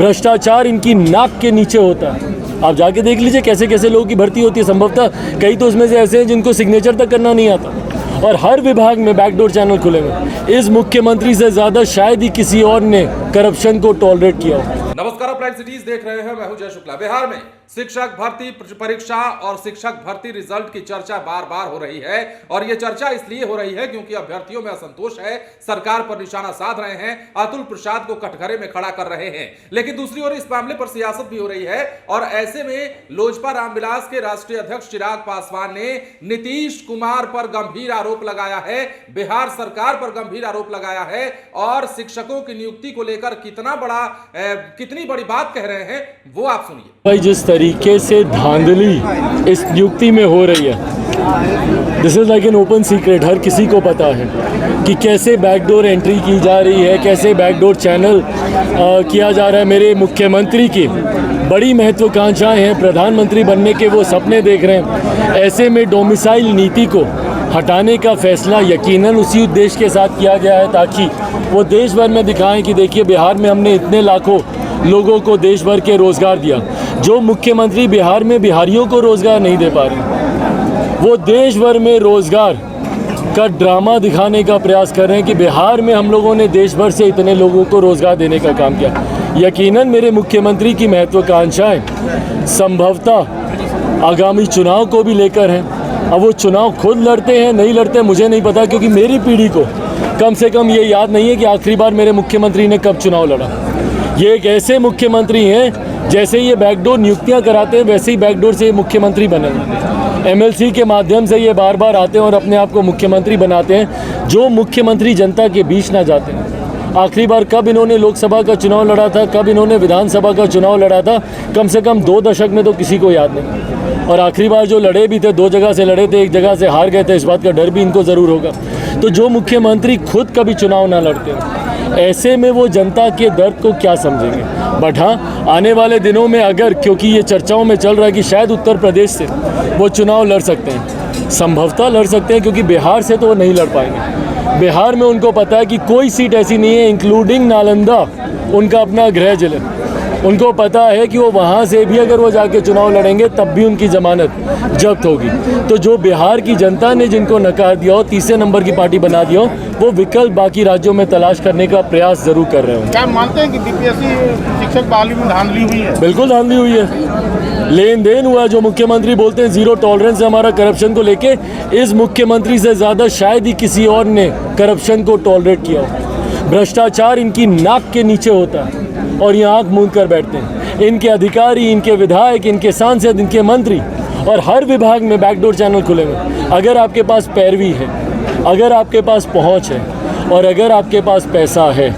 भ्रष्टाचार इनकी नाक के नीचे होता है। आप जाके देख लीजिए कैसे कैसे लोगों की भर्ती होती है। संभवतः कई तो उसमें से ऐसे हैं जिनको सिग्नेचर तक करना नहीं आता, और हर विभाग में बैकडोर चैनल खुले हुए। इस मुख्यमंत्री से ज़्यादा शायद ही किसी और ने करप्शन को टॉलरेट किया हो। नमस्कार, अपलाइड सिटीज देख रहे हैं, मैं हूं जय शुक्ला। बिहार में शिक्षक भर्ती परीक्षा और शिक्षक भर्ती रिजल्ट की चर्चा बार बार हो रही है, और यह चर्चा इसलिए हो रही है क्योंकि अभ्यर्थियों में असंतोष है, सरकार पर निशाना साध रहे हैं, अतुल प्रसाद को कटघरे में खड़ा कर रहे हैं। लेकिन दूसरी ओर इस मामले पर सियासत भी हो रही है, और ऐसे में लोजपा रामविलास के राष्ट्रीय अध्यक्ष चिराग पासवान ने नीतीश कुमार पर गंभीर आरोप लगाया है, बिहार सरकार पर गंभीर आरोप लगाया है, और शिक्षकों की नियुक्ति को लेकर कितनी बड़ी बात कह रहे हैं वो आप सुनिए। भाई, जिस तरीके से धांधली इस नियुक्ति में हो रही है, this is like an open secret. हर किसी को पता है कि कैसे बैकडोर एंट्री की जा रही है, कैसे बैकडोर चैनल किया जा रहा है। मेरे मुख्यमंत्री की बड़ी महत्वाकांक्षाएं हैं, प्रधानमंत्री बनने के वो सपने देख रहे हैं। ऐसे में डोमिसाइल नीति को हटाने का फैसला यकीनन उसी उद्देश्य के साथ किया गया है, ताकि वो देश भर में दिखाएं कि देखिए बिहार में हमने इतने लाखों लोगों को देश भर के रोज़गार दिया। जो मुख्यमंत्री बिहार में बिहारियों को रोज़गार नहीं दे पा रहे, वो देश भर में रोज़गार का ड्रामा दिखाने का प्रयास कर रहे हैं कि बिहार में हम लोगों ने देश भर से इतने लोगों को रोज़गार देने का काम किया। यकीनन मेरे मुख्यमंत्री की महत्वाकांक्षाएं संभवतः आगामी चुनाव को भी लेकर हैं। अब वो चुनाव खुद लड़ते हैं नहीं लड़ते मुझे नहीं पता, क्योंकि मेरी पीढ़ी को कम से कम ये याद नहीं है कि आखिरी बार मेरे मुख्यमंत्री ने कब चुनाव लड़ा। ये एक ऐसे मुख्यमंत्री हैं, जैसे ये बैकडोर नियुक्तियां कराते हैं वैसे ही बैकडोर से ये मुख्यमंत्री बने। एमएलसी के माध्यम से ये बार बार आते हैं और अपने आप को मुख्यमंत्री बनाते हैं, जो मुख्यमंत्री जनता के बीच ना जाते हैं। आखिरी बार कब इन्होंने लोकसभा का चुनाव लड़ा था, कब इन्होंने विधानसभा का चुनाव लड़ा था, कम से कम 2 दशक में तो किसी को याद नहीं। और आखिरी बार जो लड़े भी थे 2 जगह से लड़े थे, 1 जगह से हार गए थे, इस बात का डर भी इनको ज़रूर होगा। तो जो मुख्यमंत्री खुद कभी चुनाव ना लड़ते, ऐसे में वो जनता के दर्द को क्या समझेंगे। बट हाँ, आने वाले दिनों में अगर, क्योंकि ये चर्चाओं में चल रहा है कि शायद उत्तर प्रदेश से वो चुनाव लड़ सकते हैं, संभवतः लड़ सकते हैं, क्योंकि बिहार से तो वो नहीं लड़ पाएंगे। बिहार में उनको पता है कि कोई सीट ऐसी नहीं है, इंक्लूडिंग नालंदा उनका अपना गृह जिला, उनको पता है कि वो वहाँ से भी अगर वो जाके चुनाव लड़ेंगे तब भी उनकी जमानत जब्त होगी। तो जो बिहार की जनता ने जिनको नकार दिया हो, तीसरे नंबर की पार्टी बना दिया हो, वो विकल्प बाकी राज्यों में तलाश करने का प्रयास जरूर कर रहे हो। क्या मानते हैं कि बीपीएससी शिक्षक बहाली में धांधली हुई है? बिल्कुल धांधली हुई है, लेन देन हुआ। जो मुख्यमंत्री बोलते हैं जीरो टॉलरेंस है हमारा करप्शन को लेके, इस मुख्यमंत्री से ज़्यादा शायद ही किसी और ने करप्शन को टॉलरेट किया हो। भ्रष्टाचार इनकी नाक के नीचे होता है और ये आंख मूंद कर बैठते हैं। इनके अधिकारी, इनके विधायक, इनके सांसद, इनके मंत्री, और हर विभाग में बैकडोर चैनल खुले हुए। अगर आपके पास पैरवी है, अगर आपके पास पहुंच है, और अगर आपके पास पैसा है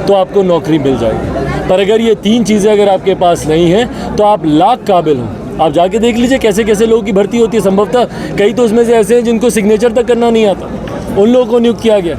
तो आपको नौकरी मिल जाएगी। पर अगर ये 3 चीज़ें अगर आपके पास नहीं है तो आप लाख काबिल हो। आप जाके देख लीजिए कैसे कैसे लोगों की भर्ती होती है। संभवतः कई तो उसमें से ऐसे हैं जिनको सिग्नेचर तक करना नहीं आता, उन लोगों को नियुक्त किया गया।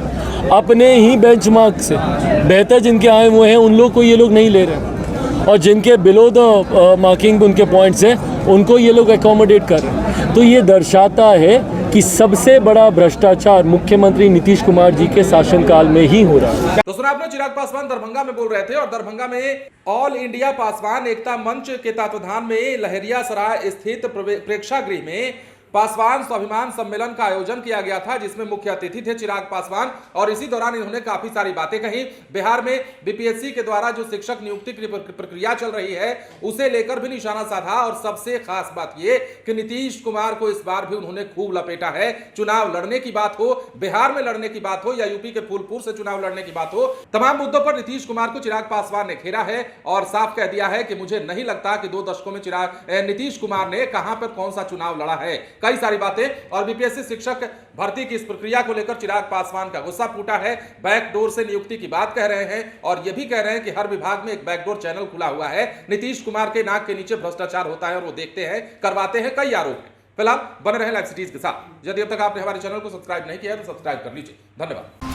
अपने ही बेंचमार्क से बेहतर जिनके आए हुए हैं उन लोग को ये लोग नहीं ले रहे, और जिनके बिलो द मार्किंग उनके पॉइंट्स हैं उनको ये लोग एकोमोडेट कर रहे हैं। तो ये दर्शाता है कि सबसे बड़ा भ्रष्टाचार मुख्यमंत्री नीतीश कुमार जी के शासनकाल में ही हो रहा है। तो सुना आपने, चिराग पासवान दरभंगा में बोल रहे थे, और दरभंगा में ऑल इंडिया पासवान एकता मंच के तत्वाधान में लहरियासराय स्थित प्रेक्षागृह में पासवान स्वाभिमान सम्मेलन का आयोजन किया गया था, जिसमें मुख्य अतिथि थे चिराग पासवान, और इसी दौरान इन्होंने काफी सारी बातें कही। बिहार में बीपीएससी के द्वारा जो शिक्षक नियुक्ति की प्रक्रिया चल रही है उसे लेकर भी निशाना साधा, और सबसे खास बात यह कि नीतीश कुमार को इस बार भी उन्होंने खूब लपेटा है। चुनाव लड़ने की बात हो, बिहार में लड़ने की बात हो, या यूपी के फूलपुर से चुनाव लड़ने की बात हो, तमाम मुद्दों पर नीतीश कुमार को चिराग पासवान ने घेरा है, और साफ कह दिया है कि मुझे नहीं लगता कि 2 दशकों में नीतीश कुमार ने कहां पर कौन सा चुनाव लड़ा है। कई सारी बातें, और बीपीएससी शिक्षक भर्ती की इस प्रक्रिया को लेकर चिराग पासवान का गुस्सा फूटा है। बैकडोर से नियुक्ति की बात कह रहे हैं, और यह भी कह रहे हैं कि हर विभाग में एक बैकडोर चैनल खुला हुआ है। नीतीश कुमार के नाक के नीचे भ्रष्टाचार होता है, और वो देखते हैं, करवाते हैं, कई आरोप हैं। फिलहाल बने रहे लाइव सिटीज के साथ। यदि अब तक आपने हमारे चैनल को सब्सक्राइब नहीं किया है तो सब्सक्राइब कर लीजिए। धन्यवाद।